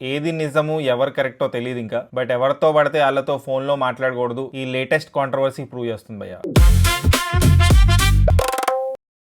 ఏది నిజము ఎవరు కరెక్టో తెలియదు ఇంకా. బట్ ఎవరితో పడితే వాళ్ళతో ఫోన్ లో మాట్లాడకూడదు, ఈ లేటెస్ట్ కాంట్రవర్సీ ప్రూవ్ చేస్తుంది భయ్య.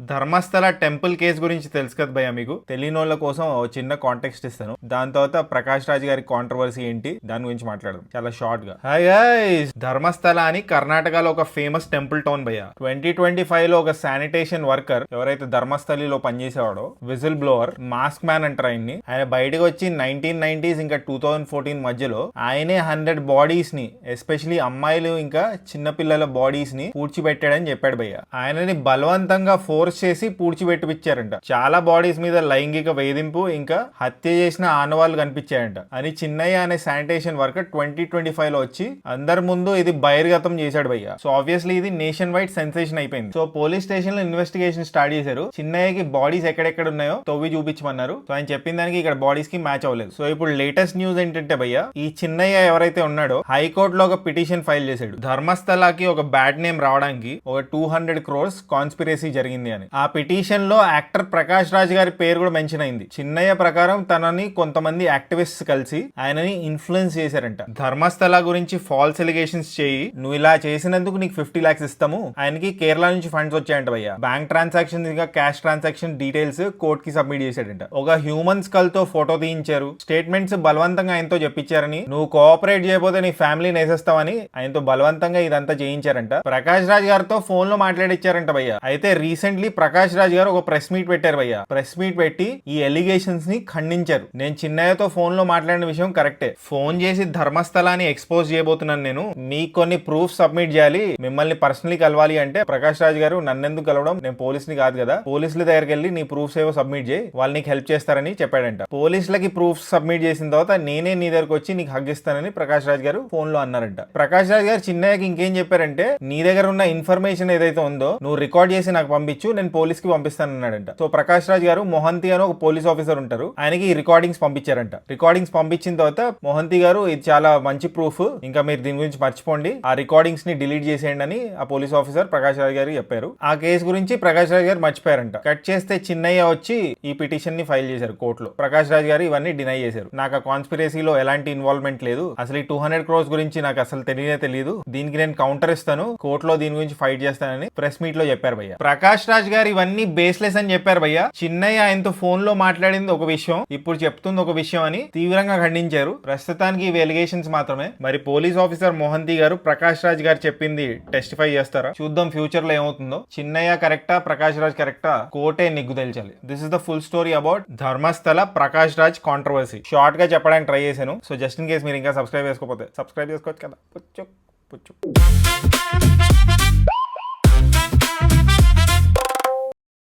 ధర్మస్థల టెంపుల్ కేసు గురించి తెలుసు కదా భయ్య మీకు. తెలియని వాళ్ళ కోసం ఓ చిన్న కాంటెక్స్ట్ ఇస్తాను. దాని తర్వాత ప్రకాష్ రాజ్ గారి కాంట్రవర్సీ ఏంటి దాని గురించి మాట్లాడదాం చాలా షార్ట్ గా. హాయ్ గైస్, ధర్మస్థల అని కర్ణాటకలో ఒక ఫేమస్ టెంపుల్ టౌన్ భయ్య. 2025 లో ఒక శానిటేషన్ వర్కర్ ఎవరైతే ధర్మస్థలిలో పనిచేసేవాడో, విజిల్ బ్లోవర్, మాస్క్ మ్యాన్ అంటారు ఆయన్ని. ఆయన బయటకు వచ్చి 1990s ఇంకా 2014 మధ్యలో ఆయనే 100 బాడీస్ ని, ఎస్పెషలీ అమ్మాయిలు ఇంకా చిన్నపిల్లల బాడీస్ ని పూడ్చిపెట్టాడని చెప్పాడు భయ్య. ఆయనని బలవంతంగా ఫోర్స్ చేసి పూడ్చిపెట్టిపించారంట. చాలా బాడీస్ మీద లైంగిక వేధింపు ఇంకా హత్య చేసిన ఆనవాళ్లు కనిపించాయంట అని చిన్నయ్య అనే శానిటేషన్ వర్కర్ 2025 లో వచ్చి అందరి ముందు ఇది బహిర్గతం చేశాడు భయ్య. సో ఆబ్వియస్లీ ఇది నేషన్ వైడ్ సెన్సేషన్ అయిపోయింది. సో పోలీస్ స్టేషన్ లో ఇన్వెస్టిగేషన్ స్టార్ట్ చేశారు. చిన్నయ్యకి బాడీస్ ఎక్కడెక్కడ ఉన్నాయో తవ్వి చూపించమన్నారు. సో ఆయన చెప్పిన దానికి ఇక్కడ బాడీస్ కి మ్యాచ్ అవ్వలేదు. సో ఇప్పుడు లేటెస్ట్ న్యూస్ ఏంటంటే భయ్య, ఈ చిన్నయ్య ఎవరైతే ఉన్నాడో హైకోర్టులో ఒక పిటిషన్ ఫైల్ చేశాడు. ధర్మస్థలకి ఒక బ్యాడ్ నేమ్ రావడానికి ఒక 200 crores కాన్స్పిరసీ జరిగింది అని. ఆ పిటిషన్ లో యాక్టర్ ప్రకాష్ రాజ్ గారి పేరు కూడా మెన్షన్ అయింది. చిన్నయ్య ప్రకారం తనని కొంతమంది యాక్టివిస్ట్స్ కలిసి ఆయనని ఇన్ఫ్లుయెన్స్ చేశారంట. ధర్మస్థల గురించి ఫాల్స్ ఎలిగేషన్స్ చేయి, నువ్వు ఇలా చేసినందుకు నీకు 50 lakhs ఇస్తాము. ఆయనకి కేరళ నుంచి ఫండ్స్ వచ్చాయంట భయ్య. బ్యాంక్ ట్రాన్సాక్షన్ ఇంకా క్యాష్ ట్రాన్సాక్షన్ డీటెయిల్స్ కోర్ట్ కి సబ్మిట్ చేశాడంట. ఒక హ్యూమన్ స్కల్ తో ఫోటో తీయించారు. స్టేట్మెంట్స్ బలవంతంగా ఆయనతో చెప్పించారని, నువ్వు కోఆపరేట్ చేయబోతే నీ ఫ్యామిలీని వేసేస్తావని ఆయనతో బలవంతంగా ఇదంతా చేయించారంట. ప్రకాష్ రాజ్ గారితో ఫోన్ లో మాట్లాడిచ్చారంట భయ్య. అయితే రీసెంట్లీ ప్రకాష్ రాజ్ గారు ఒక ప్రెస్ మీట్ పెట్టారు భయ్య. ప్రెస్ మీట్ పెట్టి ఈ ఎలిగేషన్స్ ని ఖండించారు. నేను చిన్నయ్యతో ఫోన్ లో మాట్లాడిన విషయం కరెక్టే. ఫోన్ చేసి ధర్మస్థలాన్ని ఎక్స్పోజ్ చేయబోతున్నాను, నేను మీకు కొన్ని ప్రూఫ్ సబ్మిట్ చేయాలి, మిమ్మల్ని పర్సనలీ కలవాలి అంటే ప్రకాష్ రాజ్ గారు నన్నెందుకు కలవడం, నేను పోలీసుని కాదు కదా, పోలీసుల దగ్గరికి వెళ్ళి నీ ప్రూఫ్స్ ఏవో సబ్మిట్ చేయి, వాళ్ళు నీకు హెల్ప్ చేస్తారని చెప్పాడంట. పోలీసులకి ప్రూఫ్స్ సబ్మిట్ చేసిన తర్వాత నేనే నీ దగ్గరకు వచ్చి నీకు హగ్ ఇస్తానని ప్రకాష్ రాజ్ గారు ఫోన్ లో అన్నారంట. ప్రకాష్ రాజ్ గారు చిన్నయ్యకి ఇంకేం చెప్పారంటే, నీ దగ్గర ఉన్న ఇన్ఫర్మేషన్ ఏదైతే ఉందో నువ్వు రికార్డ్ చేసి నాకు పంపించు, నేను పోలీస్ కి పంపిస్తానన్నాడంట. సో ప్రకాష్ రాజ్ గారు మొహంతి అని ఒక పోలీస్ ఆఫీసర్ ఉంటారు, ఆయనకి ఈ రికార్డింగ్స్ పంపించారంట. రికార్డింగ్స్ పంపించిన తర్వాత మొహంతి గారు ఇది చాలా మంచి ప్రూఫ్, ఇంకా మీరు దీని గురించి మర్చిపోండి, ఆ రికార్డింగ్స్ ని డిలీట్ చేసేయండి అని ఆ పోలీస్ ఆఫీసర్ ప్రకాష్ రాజ్ గారు చెప్పారు. ఆ కేసు గురించి ప్రకాష్ రాజ్ గారు మర్చిపోయారంట. కట్ చేస్తే చిన్నయ్య వచ్చి ఈ పిటిషన్ ని ఫైల్ చేశారు కోర్టులో. ప్రకాష్ రాజ్ గారు ఇవన్నీ డినై చేశారు. నాకు ఆ కాన్స్పిరసీలో ఎలాంటి ఇన్వాల్వ్మెంట్ లేదు, అసలు ఈ 200 crores గురించి నాకు అసలు తెలియదు, దీనికి నేను కౌంటర్ ఇస్తాను, కోర్టులో దీని గురించి ఫైట్ చేస్తానని ప్రెస్ మీట్ లో చెప్పారు భయ్య. ప్రకాష్ రాజ్ గారు ఇవన్నీ బేస్లెస్ అని చెప్పారు భయ్య. చిన్నయ్య ఆయనతో ఫోన్ లో మాట్లాడింది ఒక విషయం, ఇప్పుడు చెప్తుంది ఒక విషయం అని తీవ్రంగా ఖండించారు. ప్రస్తుతానికి ఇవి ఎలిగేషన్స్ మాత్రమే. మరి పోలీస్ ఆఫీసర్ మోహంతి గారు ప్రకాష్ రాజ్ గారు చెప్పింది టెస్టిఫై చేస్తారా? చూద్దాం ఫ్యూచర్ లో ఏమవుతుందో. చిన్నయ్య కరెక్టా, ప్రకాష్ రాజ్ కరెక్టా, కోర్టే నిగ్గు తేల్చాలి. This is the full story about Dharmasthala Prakash Raj controversy. Short గా చెప్పడానికి ట్రై చేశాను. సో జస్ట్ ఇన్ కేస్ మీరు ఇంకా సబ్స్క్రైబ్ చేసుకోకపోతే సబ్స్క్రైబ్ చేసుకోవచ్చు కదా. పుచ్చు పుచ్చు.